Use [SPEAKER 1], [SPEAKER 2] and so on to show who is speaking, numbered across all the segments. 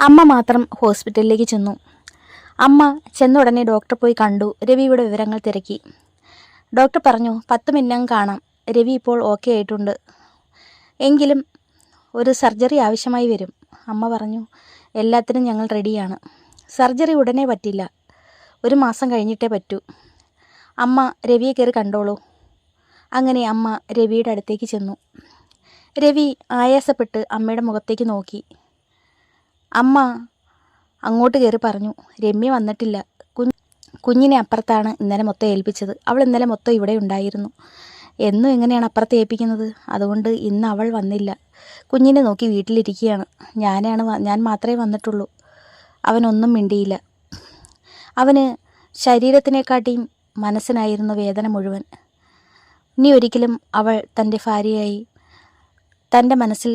[SPEAKER 1] അമ്മ മാത്രം ഹോസ്പിറ്റലിലേക്ക് ചെന്നു. അമ്മ ചെന്ന ഉടനെ ഡോക്ടർ പോയി കണ്ടു. രവിയുടെ വിവരങ്ങൾ തിരക്കി. ഡോക്ടർ പറഞ്ഞു, 10 മിനിറ്റ് കാണാം, രവി ഇപ്പോൾ ഓക്കെ ആയിട്ടുണ്ട്, എങ്കിലും ഒരു സർജറി ആവശ്യമായി വരും. അമ്മ പറഞ്ഞു, എല്ലാത്തിനും ഞങ്ങൾ റെഡിയാണ്. സർജറി ഉടനെ പറ്റില്ല, 1 മാസം കഴിഞ്ഞിട്ടേ പറ്റൂ. അമ്മ രവിയെ കയറി കണ്ടോളൂ. അങ്ങനെ അമ്മ രവിയുടെ അടുത്തേക്ക് ചെന്നു. രവി ആയാസപ്പെട്ട് അമ്മയുടെ മുഖത്തേക്ക് നോക്കി. അമ്മ അങ്ങോട്ട് കയറി പറഞ്ഞു, രമ്യ വന്നിട്ടില്ല, കുഞ്ഞിനെ അപ്പുറത്താണ് ഇന്നലെ മൊത്തം ഏൽപ്പിച്ചത്. അവൾ ഇന്നലെ മൊത്തം ഇവിടെ ഉണ്ടായിരുന്നു. എന്നും എങ്ങനെയാണ് അപ്പുറത്ത് ഏൽപ്പിക്കുന്നത്? അതുകൊണ്ട് ഇന്ന് അവൾ വന്നില്ല. കുഞ്ഞിനെ നോക്കി വീട്ടിലിരിക്കുകയാണ്. ഞാൻ മാത്രമേ വന്നിട്ടുള്ളൂ. അവനൊന്നും മിണ്ടിയില്ല. അവന് ശരീരത്തിനെക്കാട്ടിയും മനസ്സിനായിരുന്നു വേദന മുഴുവൻ. ഇനി ഒരിക്കലും അവൾ തൻ്റെ ഭാര്യയായി തൻ്റെ മനസ്സിൽ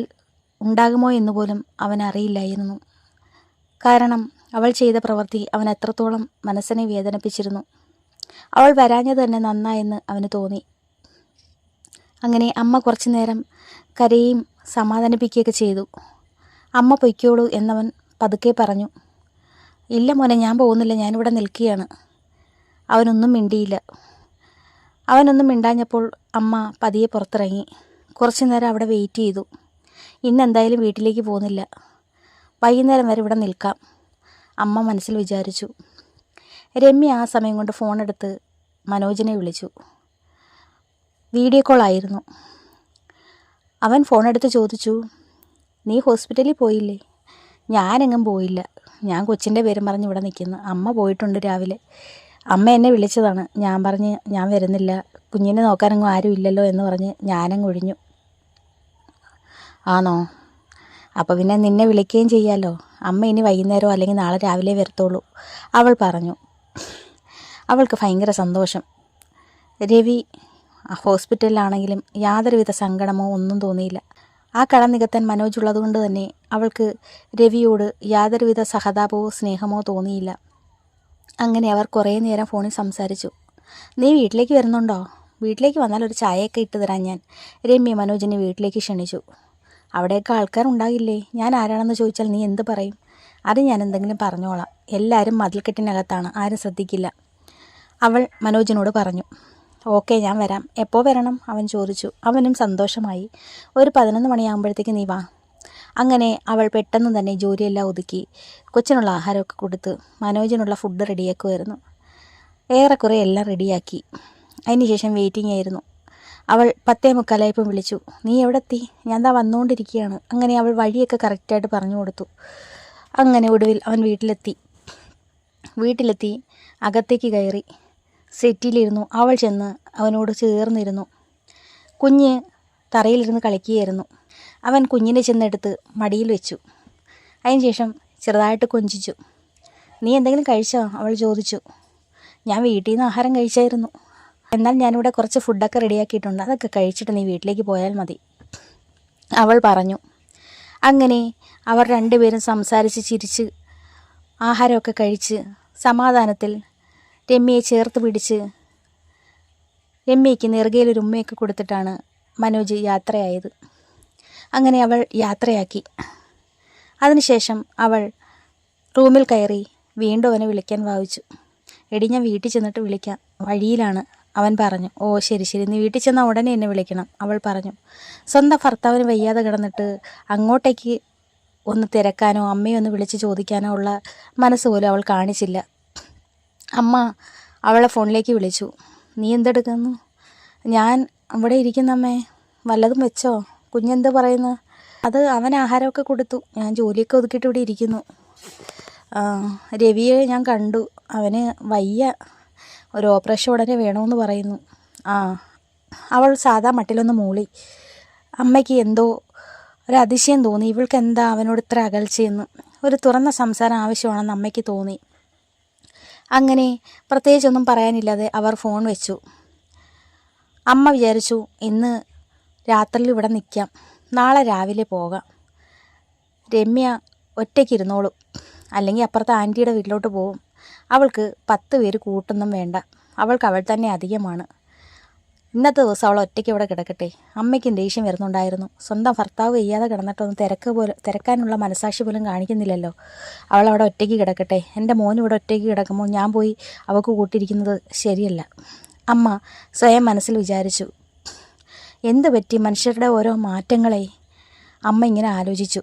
[SPEAKER 1] ഉണ്ടാകുമോ എന്നുപോലും അവനറിയില്ലായിരുന്നു. കാരണം അവൾ ചെയ്ത പ്രവൃത്തി അവൻ എത്രത്തോളം മനസ്സിനെ വേദനിപ്പിച്ചിരുന്നു. അവൾ വരാഞ്ഞത് തന്നെ നന്നായെന്ന് അവന് തോന്നി. അങ്ങനെ അമ്മ കുറച്ചു നേരം കരയും സമാധാനിപ്പിക്കുകയൊക്കെ ചെയ്തു. അമ്മ പൊയ്ക്കോളൂ എന്നവൻ പതുക്കെ പറഞ്ഞു. ഇല്ല മോനെ, ഞാൻ പോകുന്നില്ല, ഞാനിവിടെ നിൽക്കുകയാണ്. അവനൊന്നും മിണ്ടിയില്ല. അവനൊന്നും മിണ്ടാഞ്ഞപ്പോൾ അമ്മ പതിയെ പുറത്തിറങ്ങി. കുറച്ചു നേരം അവിടെ വെയിറ്റ് ചെയ്തു. ഇന്നെന്തായാലും വീട്ടിലേക്ക് പോകുന്നില്ല, വൈകുന്നേരം വരെ ഇവിടെ നിൽക്കാം, അമ്മ മനസ്സിൽ വിചാരിച്ചു. രമ്യ ആ സമയം കൊണ്ട് ഫോണെടുത്ത് മനോജിനെ വിളിച്ചു. വീഡിയോ കോൾ ആയിരുന്നു. അവൻ ഫോണെടുത്ത് ചോദിച്ചു, നീ ഹോസ്പിറ്റലിൽ പോയില്ലേ? ഞാനെങ്ങും പോയില്ല, ഞാൻ കൊച്ചിൻ്റെ പേരും പറഞ്ഞ് ഇവിടെ നിൽക്കുന്നു. അമ്മ പോയിട്ടുണ്ട് രാവിലെ. അമ്മ എന്നെ വിളിച്ചതാണ്. ഞാൻ പറഞ്ഞ് ഞാൻ വരുന്നില്ല, കുഞ്ഞിനെ നോക്കാനൊന്നും ആരും ഇല്ലല്ലോ എന്ന് പറഞ്ഞ് ഞാനങ്ങ് ഒഴിഞ്ഞു. ആണോ? അപ്പോൾ പിന്നെ നിന്നെ വിളിക്കുകയും ചെയ്യാമല്ലോ. അമ്മ ഇനി വൈകുന്നേരമോ അല്ലെങ്കിൽ നാളെ രാവിലെ വരത്തുള്ളൂ, അവൾ പറഞ്ഞു. അവൾക്ക് ഭയങ്കര സന്തോഷം. രവി ഹോസ്പിറ്റലിലാണെങ്കിലും യാതൊരുവിധ സങ്കടമോ ഒന്നും തോന്നിയില്ല. ആ കടം നികത്താൻ മനോജ് ഉള്ളതുകൊണ്ട് തന്നെ അവൾക്ക് രവിയോട് യാതൊരുവിധ സഹതാപമോ സ്നേഹമോ തോന്നിയില്ല. അങ്ങനെ അവർ കുറേ നേരം ഫോണിൽ സംസാരിച്ചു. നീ വീട്ടിലേക്ക് വരുന്നുണ്ടോ? വീട്ടിലേക്ക് വന്നാൽ ഒരു ചായയൊക്കെ ഇട്ട് തരാൻ ഞാൻ. രമ്യ മനോജിനെ വീട്ടിലേക്ക് ക്ഷണിച്ചു. അവിടെയൊക്കെ ആൾക്കാരുണ്ടാകില്ലേ? ഞാൻ ആരാണെന്ന് ചോദിച്ചാൽ നീ എന്ത് പറയും? അത് ഞാൻ എന്തെങ്കിലും പറഞ്ഞോളാം. എല്ലാവരും മതിൽക്കെട്ടിനകത്താണ്, ആരും ശ്രദ്ധിക്കില്ല, അവൾ മനോജിനോട് പറഞ്ഞു. ഓക്കെ, ഞാൻ വരാം. എപ്പോൾ വരണം? അവൻ ചോദിച്ചു. അവനും സന്തോഷമായി. ഒരു 11 മണിയാകുമ്പോഴത്തേക്ക് നീ വാ. അങ്ങനെ അവൾ പെട്ടെന്ന് തന്നെ ജോലിയെല്ലാം ഒതുക്കി കൊച്ചിനുള്ള ആഹാരമൊക്കെ കൊടുത്ത് മനോജിനുള്ള ഫുഡ് റെഡിയാക്കുമായിരുന്നു. ഏറെക്കുറെ എല്ലാം റെഡിയാക്കി. അതിനുശേഷം വെയിറ്റിംഗ് ആയിരുന്നു. അവൾ 10:45 വിളിച്ചു. നീ എവിടെ എത്തി? ഞാൻ ദാ വന്നുകൊണ്ടിരിക്കുകയാണ്. അങ്ങനെ അവൾ വഴിയൊക്കെ കറക്റ്റായിട്ട് പറഞ്ഞു കൊടുത്തു. അങ്ങനെ ഒടുവിൽ അവൻ വീട്ടിലെത്തി അകത്തേക്ക് കയറി സെറ്റിലിരുന്നു. അവൾ ചെന്ന് അവനോട് ചേർന്നിരുന്നു. കുഞ്ഞ് തറയിലിരുന്ന് കളിക്കുകയായിരുന്നു. അവൻ കുഞ്ഞിനെ ചെന്നെടുത്ത് മടിയിൽ വെച്ചു. അതിനുശേഷം ചെറുതായിട്ട് കൊഞ്ചിച്ചു. നീ എന്തെങ്കിലും കഴിച്ചോ? അവൾ ചോദിച്ചു. ഞാൻ വീട്ടിൽ നിന്ന് ആഹാരം കഴിച്ചായിരുന്നു. എന്നാൽ ഞാനിവിടെ കുറച്ച് ഫുഡൊക്കെ റെഡിയാക്കിയിട്ടുണ്ട്, അതൊക്കെ കഴിച്ചിട്ട് നീ വീട്ടിലേക്ക് പോയാൽ മതി, അവൾ പറഞ്ഞു. അങ്ങനെ അവർ രണ്ടുപേരും സംസാരിച്ച് ചിരിച്ച് ആഹാരമൊക്കെ കഴിച്ച് സമാധാനത്തിൽ രമ്യയെ ചേർത്ത് പിടിച്ച് രമ്യയ്ക്ക് നെറുകയിലൊരു ഉമ്മയൊക്കെ കൊടുത്തിട്ടാണ് മനോജ് യാത്രയായത്. അങ്ങനെ അവൾ യാത്രയാക്കി. അതിനുശേഷം അവൾ റൂമിൽ കയറി വീണ്ടും അവനെ വിളിക്കാൻ ഭാവിച്ചു. എടി, ഞാൻ വീട്ടിൽ ചെന്നിട്ട് വിളിക്കാം, വഴിയിലാണ്, അവൻ പറഞ്ഞു. ഓ ശരി, നീ വീട്ടിൽ ചെന്നാൽ ഉടനെ എന്നെ വിളിക്കണം, അവൾ പറഞ്ഞു. സ്വന്തം ഭർത്താവിന് വയ്യാതെ കിടന്നിട്ട് അങ്ങോട്ടേക്ക് ഒന്ന് തിരക്കാനോ അമ്മയെ ഒന്ന് വിളിച്ച് ചോദിക്കാനോ ഉള്ള മനസ്സ് പോലും അവൾ കാണിച്ചില്ല. അമ്മ അവളെ ഫോണിലേക്ക് വിളിച്ചു. നീ എന്തെടുക്കുന്നു? ഞാൻ അവിടെ ഇരിക്കുന്നമ്മേ. വല്ലതും വെച്ചോ? കുഞ്ഞെന്ത് പറയുന്നു? അത് അവൻ ആഹാരമൊക്കെ കൊടുത്തു, ഞാൻ ജോലിയൊക്കെ ഒതുക്കിയിട്ട് ഇവിടെ ഇരിക്കുന്നു. രവിയെ ഞാൻ കണ്ടു, അവന് വയ്യ, ഒരു ഓപ്പറേഷൻ ഉടനെ വേണമെന്ന് പറയുന്നു. അവൾ സാധാ മട്ടിലൊന്ന് മൂളി. അമ്മയ്ക്ക് എന്തോ ഒരു അതിശയം തോന്നി. ഇവൾക്ക് എന്താ അവനോട് ഇത്ര അകൽച്ചയെന്ന്. ഒരു തുറന്ന സംസാരം ആവശ്യമാണെന്ന് അമ്മയ്ക്ക് തോന്നി. അങ്ങനെ പ്രത്യേകിച്ചൊന്നും പറയാനില്ലാതെ അവർ ഫോൺ വെച്ചു. അമ്മ വിചാരിച്ചു, ഇന്ന് രാത്രിയിൽ ഇവിടെ നിൽക്കാം, നാളെ രാവിലെ പോകാം. രമ്യ ഒറ്റയ്ക്കിരുന്നോളും, അല്ലെങ്കിൽ അപ്പുറത്തെ ആൻറ്റിയുടെ വീട്ടിലോട്ട് പോകും. അവൾക്ക് 10 പേര് കൂട്ടൊന്നും വേണ്ട, അവൾക്ക് അവൾ തന്നെ അധികമാണ്. ഇന്നത്തെ ദിവസം അവൾ ഒറ്റയ്ക്ക് ഇവിടെ കിടക്കട്ടെ. അമ്മയ്ക്കും ദേഷ്യം വരുന്നുണ്ടായിരുന്നു. സ്വന്തം ഭർത്താവ് വയ്യാതെ കിടന്നിട്ടൊന്നും തിരക്കാനുള്ള മനസാക്ഷി പോലും കാണിക്കുന്നില്ലല്ലോ. അവളവിടെ ഒറ്റയ്ക്ക് കിടക്കട്ടെ. എൻ്റെ മോൻ ഇവിടെ ഒറ്റയ്ക്ക് കിടക്കുമ്പോൾ ഞാൻ പോയി അവൾക്ക് കൂട്ടിരിക്കുന്നത് ശരിയല്ല. അമ്മ സ്വയം മനസ്സിൽ വിചാരിച്ചു. എന്ത് പറ്റി മനുഷ്യരുടെ ഓരോ മാറ്റങ്ങളെ അമ്മ ഇങ്ങനെ ആലോചിച്ചു.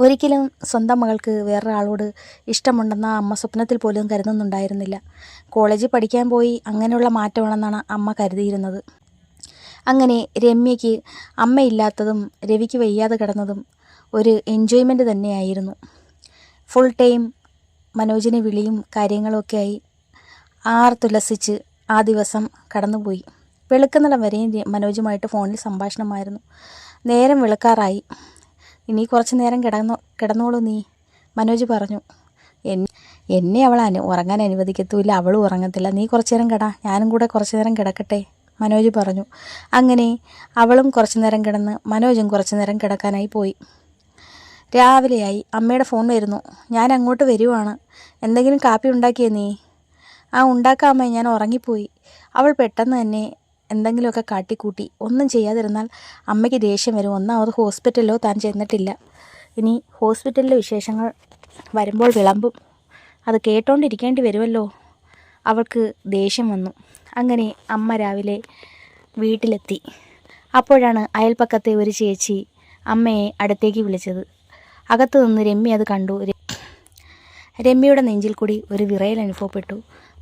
[SPEAKER 1] ഒരിക്കലും സ്വന്തം മകൾക്ക് വേറൊരാളോട് ഇഷ്ടമുണ്ടെന്ന അമ്മ സ്വപ്നത്തിൽ പോലും കരുതുന്നുണ്ടായിരുന്നില്ല. കോളേജിൽ പഠിക്കാൻ പോയി അങ്ങനെയുള്ള മാറ്റമാണെന്നാണ് അമ്മ കരുതിയിരുന്നത്. അങ്ങനെ രമ്യയ്ക്ക് അമ്മയില്ലാത്തതും രവിക്ക് വയ്യാതെ കിടന്നതും ഒരു എൻജോയ്മെൻറ്റ് തന്നെയായിരുന്നു. ഫുൾ ടൈം മനോജിനെ വിളിയും കാര്യങ്ങളൊക്കെ ആയി ആർത്തുല്ലസിച്ച് ആ ദിവസം കടന്നുപോയി. വെളുക്കുന്നിടം വരെയും മനോജുമായിട്ട് ഫോണിൽ സംഭാഷണമായിരുന്നു. നേരം വെളുക്കാറായി. ഇനി കുറച്ച് നേരം കിടന്നോളൂ നീ, മനോജ് പറഞ്ഞു. എന്നെ അവൾ ഉറങ്ങാൻ അനുവദിക്കത്തുമില്ല, അവളും ഉറങ്ങത്തില്ല. നീ കുറച്ച് നേരം ഞാനും കൂടെ കുറച്ച് നേരം കിടക്കട്ടെ, മനോജ് പറഞ്ഞു. അങ്ങനെ അവളും കുറച്ച് നേരം കിടന്ന് മനോജും കുറച്ച് നേരം കിടക്കാനായി പോയി. രാവിലെയായി. അമ്മയുടെ ഫോൺ വരുന്നു. ഞാൻ അങ്ങോട്ട് വരുവാണ്. എന്തെങ്കിലും കാപ്പി ഉണ്ടാക്കിയേ നീ? ആ ഉണ്ടാക്കാമേ, ഞാൻ ഉറങ്ങിപ്പോയി. അവൾ പെട്ടെന്ന് തന്നെ എന്തെങ്കിലുമൊക്കെ കാട്ടിക്കൂട്ടി. ഒന്നും ചെയ്യാതിരുന്നാൽ അമ്മയ്ക്ക് ദേഷ്യം വരും. ഒന്നാമത് ഹോസ്പിറ്റലിലോ താൻ ചെന്നിട്ടില്ല. ഇനി ഹോസ്പിറ്റലിലെ വിശേഷങ്ങൾ വരുമ്പോൾ വിളമ്പും. അത് കേട്ടോണ്ടിരിക്കേണ്ടി വരുമല്ലോ. അവൾക്ക് ദേഷ്യം വന്നു. അങ്ങനെ അമ്മ രാവിലെ വീട്ടിലെത്തി. അപ്പോഴാണ് അയൽപ്പക്കത്തെ ഒരു ചേച്ചി അമ്മയെ അടുത്തേക്ക് വിളിച്ചത്. അകത്തു നിന്ന് രമ്യ അത് കണ്ടു. രമ്യയുടെ നെഞ്ചിൽ കൂടി ഒരു വിറയൽ അനുഭവപ്പെട്ടു.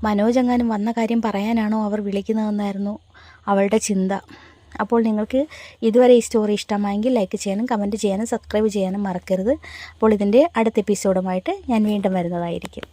[SPEAKER 1] മനോജ് എങ്ങാനും വന്ന കാര്യം പറയാനാണോ അവർ വിളിക്കുന്നതെന്നായിരുന്നു അവളുടെ ചിന്ത. അപ്പോൾ നിങ്ങൾക്ക് ഇതുവരെ ഈ സ്റ്റോറി ഇഷ്ടമായെങ്കിൽ ലൈക്ക് ചെയ്യാനും കമൻറ്റ് ചെയ്യാനും സബ്സ്ക്രൈബ് ചെയ്യാനും മറക്കരുത്. അപ്പോൾ ഇതിൻ്റെ അടുത്ത എപ്പിസോഡുമായിട്ട് ഞാൻ വീണ്ടും വരുന്നതായിരിക്കും.